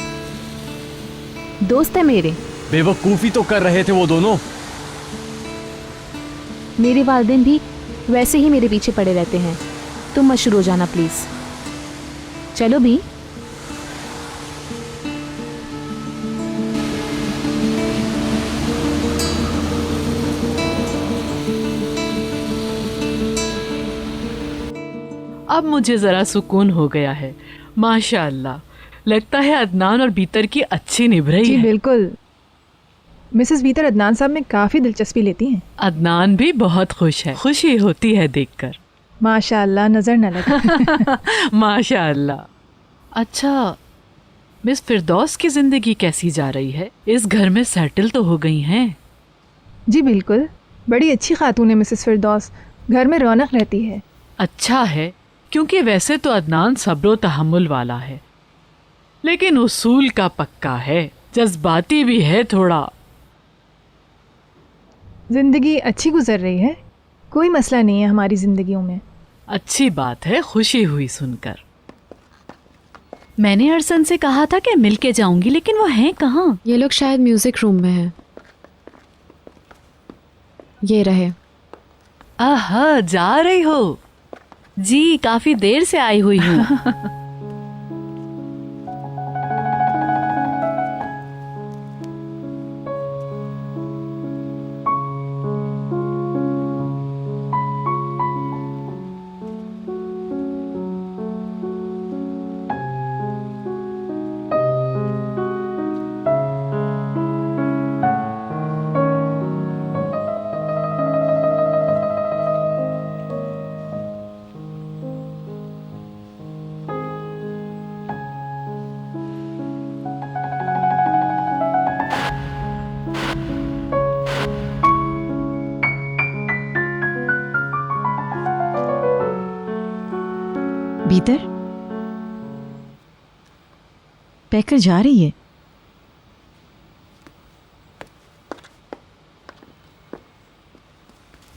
दोस्त है मेरे। बेवकूफी तो कर रहे थे वो दोनों। मेरे वालिदैन भी वैसे ही मेरे पीछे पड़े रहते हैं। तुम मत शुरू हो जाना प्लीज। चलो भी। अब मुझे जरा सुकून हो गया है। माशाअल्लाह, लगता है अदनान और बीतर की अच्छी निभ रही जी है। बिल्कुल। मिसेस बीतर अदनान साहब में काफ़ी दिलचस्पी लेती हैं। अदनान भी बहुत खुश है, खुशी होती है देखकर। माशाअल्लाह, नज़र न लगे। माशाअल्लाह। अच्छा, मिस फिरदौस की जिंदगी कैसी जा रही है? इस घर में सेटल तो हो गई हैं? जी बिल्कुल, बड़ी अच्छी खातून है मिसेस फिरदौस। घर में रौनक रहती है। अच्छा है, क्योंकि वैसे तो अदनान सब्र तहम्मुल वाला है, लेकिन उसूल का पक्का है, जज्बाती भी है थोड़ा। जिंदगी अच्छी गुजर रही है, कोई मसला नहीं है हमारी जिंदगियों में। अच्छी बात है, खुशी हुई सुनकर। मैंने अरसन से कहा था कि मिल के जाऊंगी, लेकिन वो हैं कहाँ? ये लोग शायद म्यूजिक रूम में हैं। ये रहे। आहा, जा रही हो? जी, काफी देर से आई हुई हूँ। भीतर पैकर जा रही है।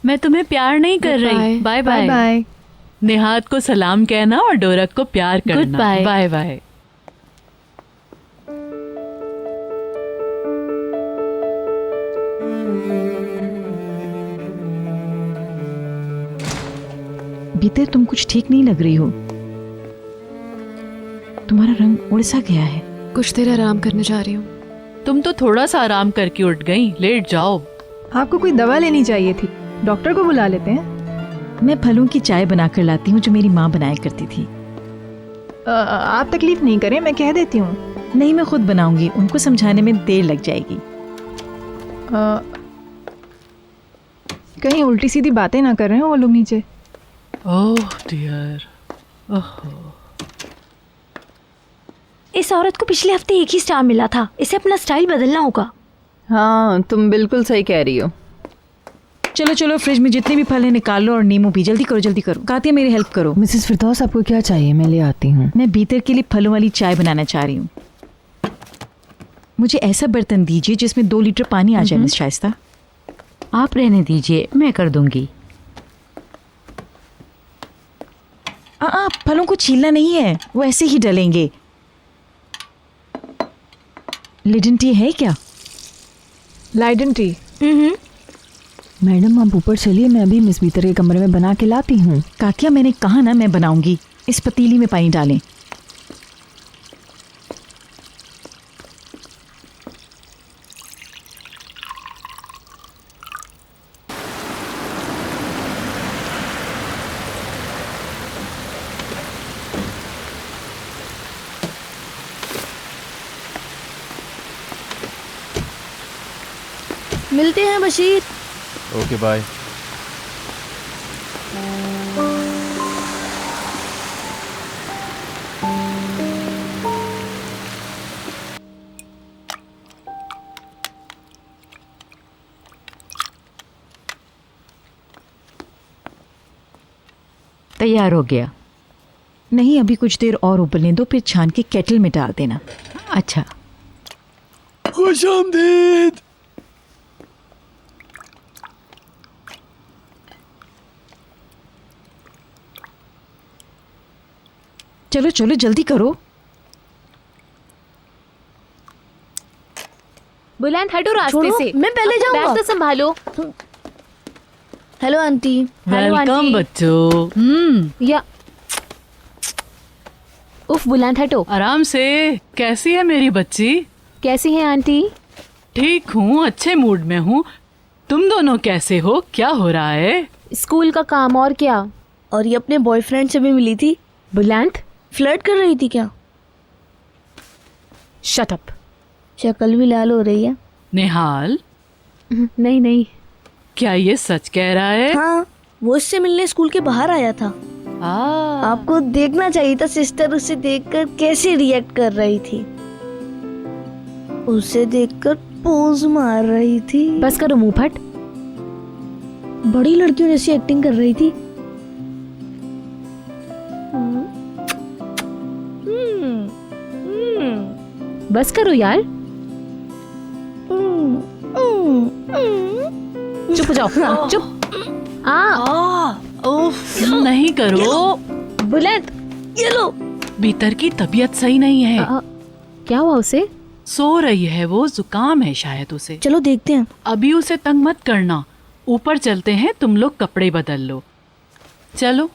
मैं तुम्हें प्यार नहीं कर रही। Bye bye. बाय। निहात को सलाम कहना और डोरक को प्यार करना। Goodbye. Bye bye. भीतर तुम कुछ ठीक नहीं लग रही हो। तुम्हारा रंग उड़ सा गया है। कुछ देर आराम करने जा रही हूँ। तुम तो थोड़ा सा आराम करके उठ गई, लेट जाओ। आपको कोई दवा लेनी चाहिए थी, डॉक्टर को बुला लेते हैं। मैं फलों की चाय बनाकर लाती हूँ जो मेरी माँ बनाया करती थी। आप तकलीफ नहीं करें, मैं कह देती हूँ। नहीं, मैं खुद बनाऊंगी, उनको समझाने में देर लग जाएगी। कहीं उल्टी सीधी बातें ना कर रहे हो वो लोग नीचे। ओह डियर। ओह, इस औरत को पिछले हफ्ते एक ही स्टार मिला था, इसे अपना स्टाइल बदलना होगा। हाँ, तुम बिल्कुल सही कह रही हो। चलो चलो, फ्रिज में जितने भी फल हैं निकाल लो और नींबू पी। जल्दी करो जल्दी करो। कातिया, मेरी हेल्प करो। मिसेस फिरदौस, आपको क्या चाहिए? मैं ले आती हूँ। मैं भीतर के लिए फलों वाली चाय बनाना चाह रही हूँ। मुझे ऐसा बर्तन दीजिए जिसमें 2 लीटर पानी आ जाए। मिस शाइस्ता, आप रहने दीजिए, मैं कर दूंगी। फलों को छीलना नहीं है, वो ऐसे ही डलेंगे। लिडन टी है क्या? लाइडन टी। मैडम, आप ऊपर चलिए, मैं अभी मिस बीतर के कमरे में बना के लाती हूँ। काकिया, मैंने कहा ना मैं बनाऊंगी। इस पतीली में पानी डालें। मिलते हैं बशीर। Okay bye. तैयार हो गया? नहीं, अभी कुछ देर और उबलने दो, फिर छान के केटल में डाल देना। अच्छा। खुशामदीद। चलो चलो जल्दी करो। बुलंद हटो रास्ते छोड़ो, से। मैं पहले जाऊंगा। बैग तो संभालो। Hello aunty. Hello welcome aunty. बच्चों। या उफ, बुलंद हटो। आराम से। कैसी है मेरी बच्ची? कैसी हैं आंटी? ठीक हूँ, अच्छे मूड में हूँ। तुम दोनों कैसे हो? क्या हो रहा है? स्कूल का काम और क्या। और ये अपने बॉयफ्रेंड से भी मिली थी। बुलंद फ्लर्ट कर रही थी क्या? Shut up. शक्ल भी लाल हो रही है। निहाल, नहीं नहीं। क्या ये सच कह रहा है? हाँ, वो इससे मिलने स्कूल के बाहर आया था। आपको देखना चाहिए था सिस्टर उसे देखकर कैसे रिएक्ट कर रही थी। उसे देखकर पोज मार रही थी। बस करो मुंह फट। बड़ी लड़कियों जैसी एक्टिंग कर रही थी। बस करो यार। चुप हो जाओ। चुप। नहीं करो। बुलंद, ये लो। भीतर की तबीयत सही नहीं है। क्या हुआ उसे? सो रही है वो, जुकाम है शायद उसे। चलो देखते हैं। अभी उसे तंग मत करना, ऊपर चलते हैं, तुम लोग कपड़े बदल लो। चलो।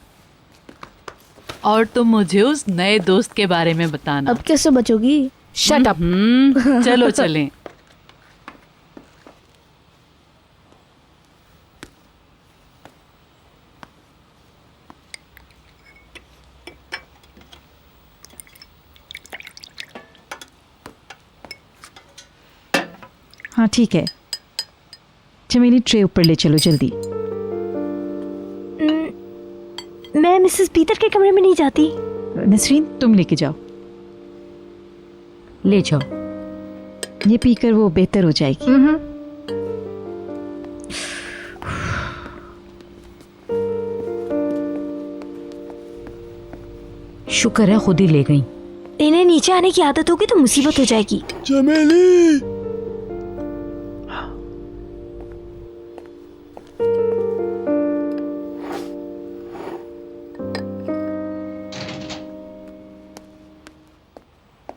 और तुम मुझे उस नए दोस्त के बारे में बताना। अब कैसे बचोगी? Shut up. चलो चलें। हाँ ठीक है, चमेली ट्रे ऊपर ले चलो जल्दी। मैं मिसेस पीटर के कमरे में नहीं जाती। नसरीन तुम लेके जाओ। ले जाओ। ये पीकर वो बेहतर हो जाएगी। शुक्र है खुद ही ले गई। इन्हें नीचे आने की आदत होगी तो मुसीबत हो जाएगी। चमेली।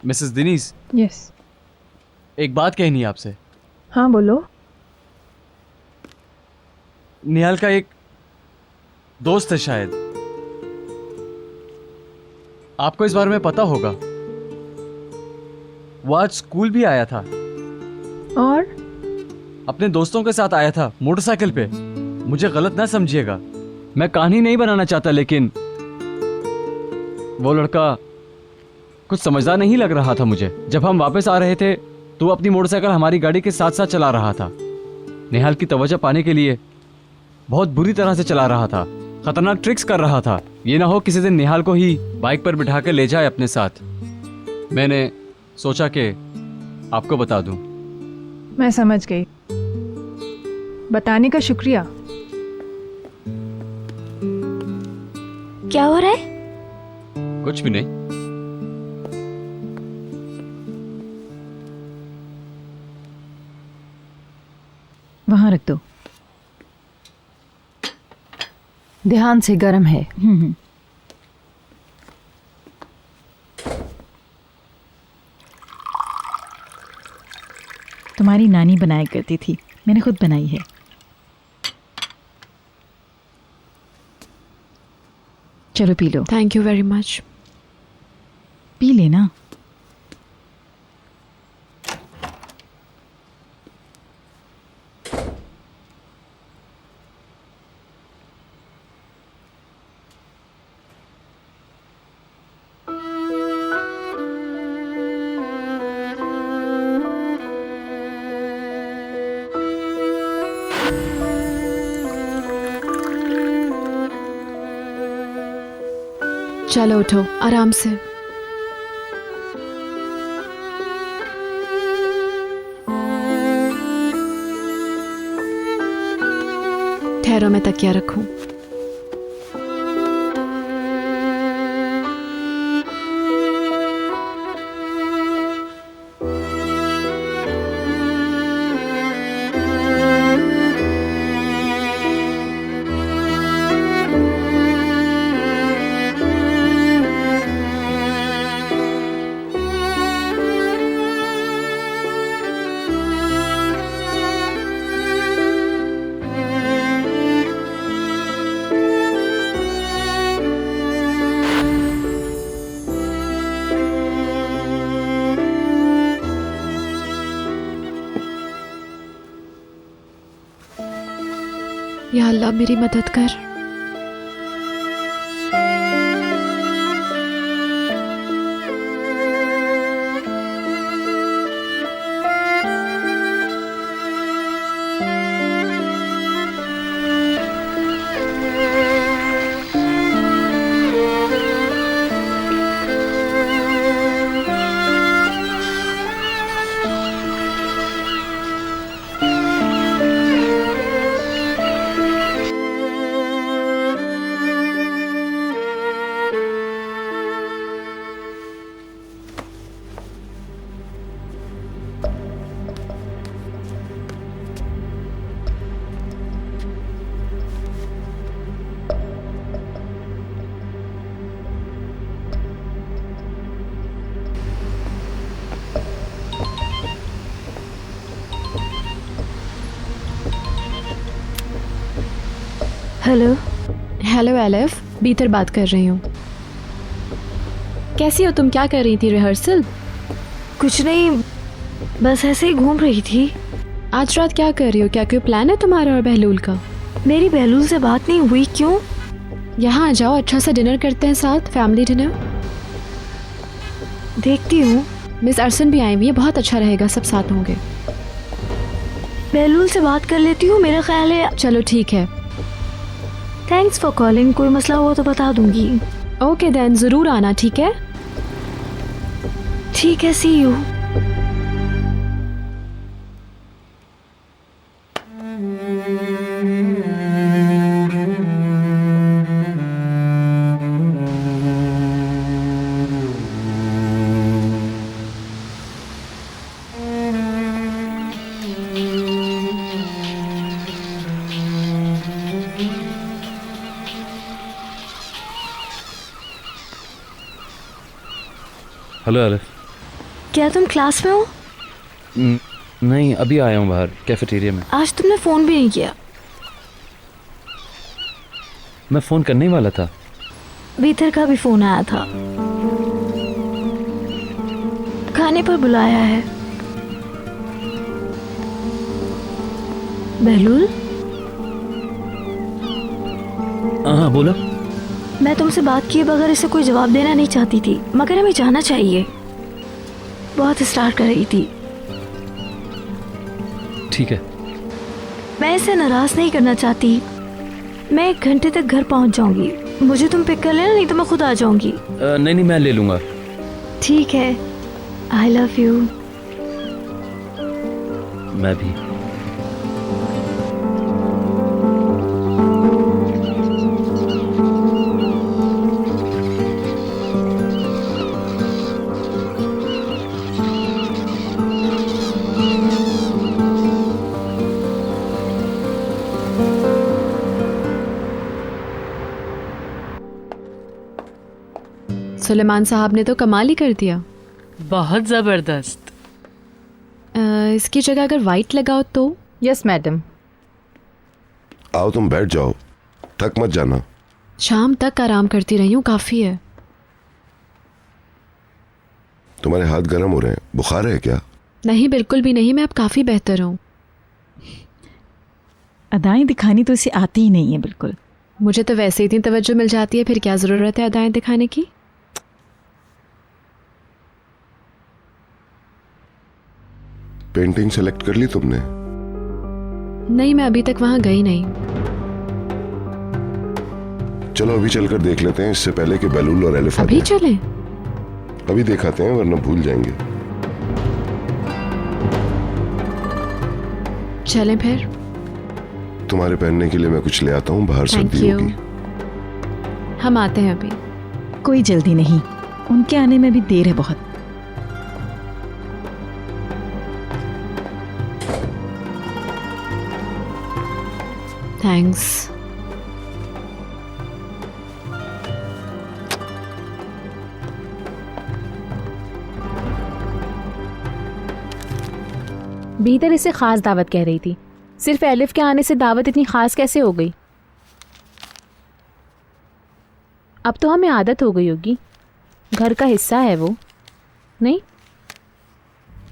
मिसेस दिनीज। यस। एक बात कहनी है आपसे। हाँ बोलो। निहाल का एक दोस्त है शायद, आपको इस बारे में पता होगा। वो आज स्कूल भी आया था और अपने दोस्तों के साथ आया था मोटरसाइकिल पे। मुझे गलत ना समझिएगा, मैं कहानी नहीं बनाना चाहता, लेकिन वो लड़का कुछ समझदार नहीं लग रहा था मुझे। जब हम वापस आ रहे थे तो वो अपनी मोटरसाइकिल हमारी गाड़ी के साथ साथ चला रहा था। निहाल की तवज्जो पाने के लिए बहुत बुरी तरह से चला रहा था, खतरनाक ट्रिक्स कर रहा था। ये ना हो किसी दिन निहाल को ही बाइक पर बिठा के ले जाए अपने साथ। मैंने सोचा कि आपको बता दूं। मैं समझ गई, बताने का शुक्रिया। क्या हो रहा है? कुछ भी नहीं। वहां रख दो। ध्यान से, गर्म है। तुम्हारी नानी बनाया करती थी, मैंने खुद बनाई है। चलो P low. Thank you very much. P लेना। चलो उठो आराम से। ठहरो मैं तकिया रखूं। या अल्लाह मेरी मदद कर। हेलो। हेलो एलिफ, बीतर बात कर रही हूँ। कैसी हो तुम? क्या कर रही थी? रिहर्सल? कुछ नहीं, बस ऐसे ही घूम रही थी। आज रात क्या कर रही हो? क्या कोई प्लान है तुम्हारा और बहलूल का? मेरी बहलूल से बात नहीं हुई। क्यों? यहाँ आ जाओ, अच्छा सा डिनर करते हैं साथ, फैमिली डिनर। देखती हूँ। मिस अरसन भी आई हुई है, बहुत अच्छा रहेगा, सब साथ होंगे। बहलूल से बात कर लेती हूँ, मेरा ख्याल है। चलो ठीक है। Thanks for calling. कोई मसला हुआ तो बता दूंगी। ओके देन, ज़रूर आना, ठीक है? ठीक है, सी यू। Hello elif. क्या तुम क्लास में हो? नहीं, अभी आया हूँ बाहर कैफेटेरिया में। आज तुमने फ़ोन भी नहीं किया। मैं फ़ोन करने ही वाला था। बीतर का भी फ़ोन आया था, खाने पर बुलाया है। बहलूल? हाँ बोलो। मैं तुमसे बात किए बगैर इसे कोई जवाब देना नहीं चाहती थी, मगर हमें जाना चाहिए। बहुत स्टार्ट कर रही थी। ठीक है। मैं इसे नाराज नहीं करना चाहती। मैं 1 घंटे तक घर पहुंच जाऊंगी। मुझे तुम पिक कर लेना, नहीं तो मैं खुद आ जाऊंगी। नहीं, मैं ले लूँगा। ठीक है। I love you. मैं भी। सुलेमान साहब ने तो कमाल ही कर दिया। बहुत जबरदस्त। इसकी जगह अगर वाइट लगाओ तो? Yes madam. आओ तुम बैठ जाओ, थक मत जाना। शाम तक आराम करती रही हूँ, काफी है। तुम्हारे हाथ गर्म हो रहे हैं, बुखार है क्या? नहीं, बिल्कुल भी नहीं, मैं अब काफी बेहतर हूँ। अदाएं दिखानी तो इसे आती ही नहीं है बिल्कुल। मुझे तो वैसे ही इतनी तवज्जो मिल जाती है, फिर क्या जरूरत है अदाएं दिखाने की? पेंटिंग सेलेक्ट कर ली तुमने? नहीं, मैं अभी तक वहां गई नहीं। चलो अभी चलकर देख लेते हैं, इससे पहले कि बेलूल और एलिफ आ अभी जाएं। चले? अभी दिखाते हैं, वरना भूल जाएंगे। चलें फिर। तुम्हारे पहनने के लिए मैं कुछ ले आता हूँ, बाहर थैंक सर्दी यू। होगी। हम आते हैं अभी। कोई जल्दी नहीं, उनके आने में भी देर है बहुत। थैंक्स। भीतर इसे खास दावत कह रही थी, सिर्फ एलिफ के आने से दावत इतनी खास कैसे हो गई? अब तो हमें आदत हो गई होगी, घर का हिस्सा है वो, नहीं?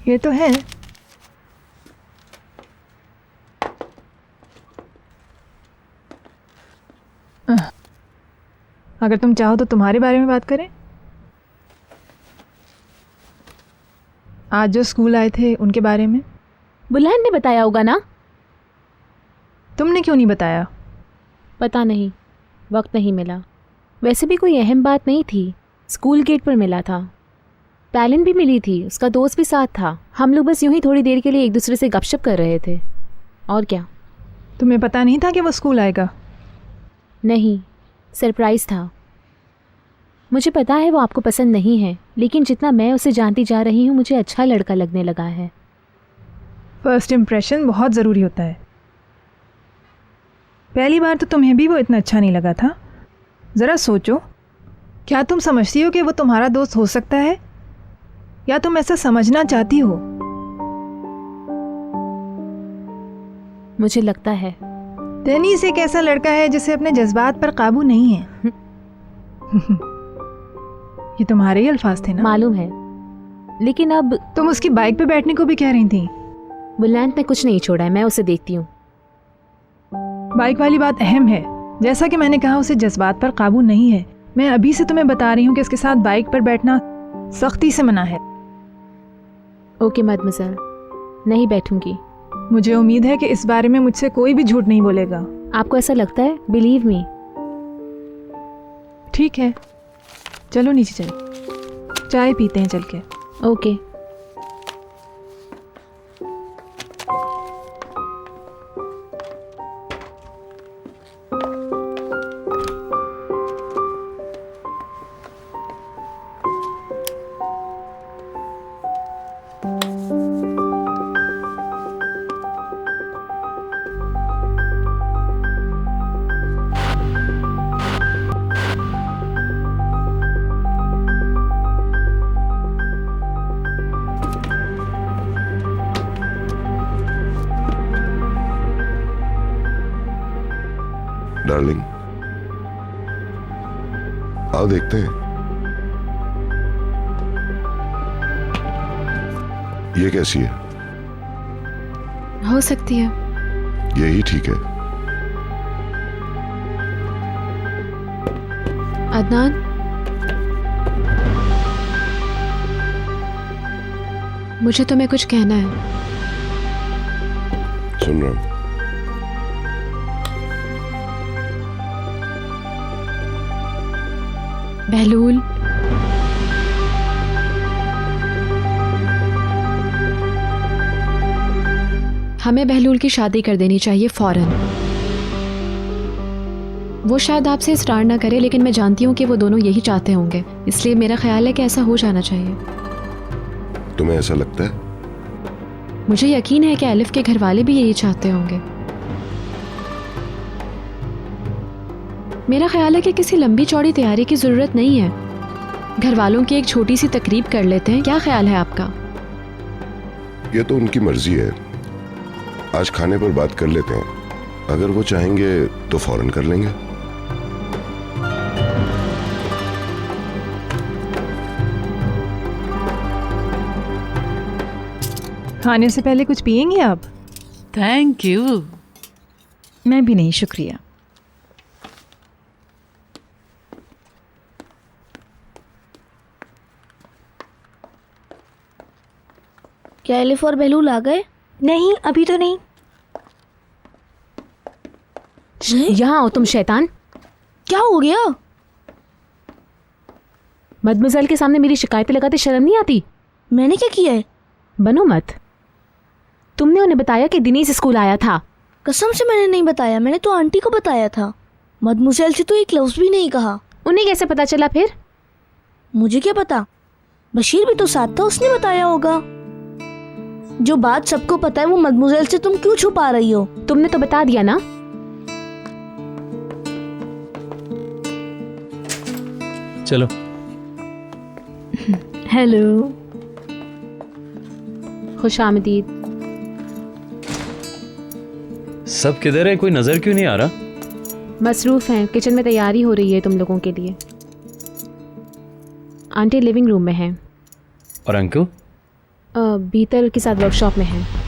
ये तो है। अगर तुम चाहो तो तुम्हारे बारे में बात करें। आज जो स्कूल आए थे उनके बारे में। बुलहन ने बताया होगा ना? तुमने क्यों नहीं बताया? पता नहीं, वक्त नहीं मिला। वैसे भी कोई अहम बात नहीं थी, स्कूल गेट पर मिला था। पैलिन भी मिली थी, उसका दोस्त भी साथ था। हम लोग बस यूं ही थोड़ी देर के लिए एक दूसरे से गपशप कर रहे थे, और क्या। तुम्हें पता नहीं था कि वो स्कूल आएगा? नहीं, सरप्राइज़ था। मुझे पता है वो आपको पसंद नहीं है, लेकिन जितना मैं उसे जानती जा रही हूँ मुझे अच्छा लड़का लगने लगा है। फर्स्ट इम्प्रेशन बहुत ज़रूरी होता है। पहली बार तो तुम्हें भी वो इतना अच्छा नहीं लगा था। ज़रा सोचो, क्या तुम समझती हो कि वो तुम्हारा दोस्त हो सकता है, या तुम ऐसा समझना चाहती हो? मुझे लगता है डेनिस एक ऐसा लड़का है जिसे अपने जज्बात पर काबू नहीं है। ये तुम्हारे ही अल्फाज थे ना? मालूम है, लेकिन अब तुम उसकी बाइक पे बैठने को भी कह रही थी। बुलहन ने कुछ नहीं छोड़ा है, मैं उसे देखती हूँ। बाइक वाली बात अहम है। जैसा कि मैंने कहा, उसे जज्बात पर काबू नहीं है। मैं अभी से तुम्हें बता रही हूँ कि उसके साथ बाइक पर बैठना सख्ती से मना है। ओके मदमज़ल, नहीं बैठूंगी। मुझे उम्मीद है कि इस बारे में मुझसे कोई भी झूठ नहीं बोलेगा। आपको ऐसा लगता है? Believe me. ठीक है, चलो नीचे चलो, चाय पीते हैं चल के। ओके। डार्लिंग, आओ देखते हैं। ये कैसी है? हो सकती है। यही ठीक है। अदनान, मुझे तुम्हें कुछ कहना है। सुन रहा हूं। बहलूल, हमें बहलूल की शादी कर देनी चाहिए फौरन। वो शायद आपसे इसरार ना करे, लेकिन मैं जानती हूँ कि वो दोनों यही चाहते होंगे, इसलिए मेरा ख्याल है कि ऐसा हो जाना चाहिए। तुम्हें ऐसा लगता है? मुझे यकीन है कि एलिफ के घर वाले भी यही चाहते होंगे। मेरा ख्याल है कि किसी लंबी चौड़ी तैयारी की ज़रूरत नहीं है। घर वालों की एक छोटी सी तकरीब कर लेते हैं, क्या ख्याल है आपका? ये तो उनकी मर्जी है। आज खाने पर बात कर लेते हैं, अगर वो चाहेंगे तो फौरन कर लेंगे। खाने से पहले कुछ पिएंगे आप? Thank you. मैं भी नहीं, शुक्रिया। क्या एलिफ और बहलूल आ गए? नहीं, अभी तो नहीं। यहाँ आओ तुम शैतान। क्या हो गया? मदमज़ल के सामने मेरी शिकायतें लगाते शर्म नहीं आती? मैंने क्या किया है? बनो मत। तुमने उन्हें बताया कि दिनेश स्कूल आया था। कसम से मैंने नहीं बताया, मैंने तो आंटी को बताया था। मदमुज़ल से तो एक लफ्ज़ भी नहीं कहा। उन्हें कैसे पता चला फिर? मुझे क्या पता, बशीर भी तो साथ था, उसने बताया होगा। जो बात सबको पता है वो मदमुज़ल से तुम क्यों छुपा रही हो? तुमने तो बता दिया ना। चलो। हेलो, खुश आमदीद। सब किधर है? कोई नजर क्यों नहीं आ रहा? मसरूफ़ हैं, किचन में तैयारी हो रही है तुम लोगों के लिए। आंटी लिविंग रूम में हैं और अंकल? बीतल के साथ वर्कशॉप में हैं।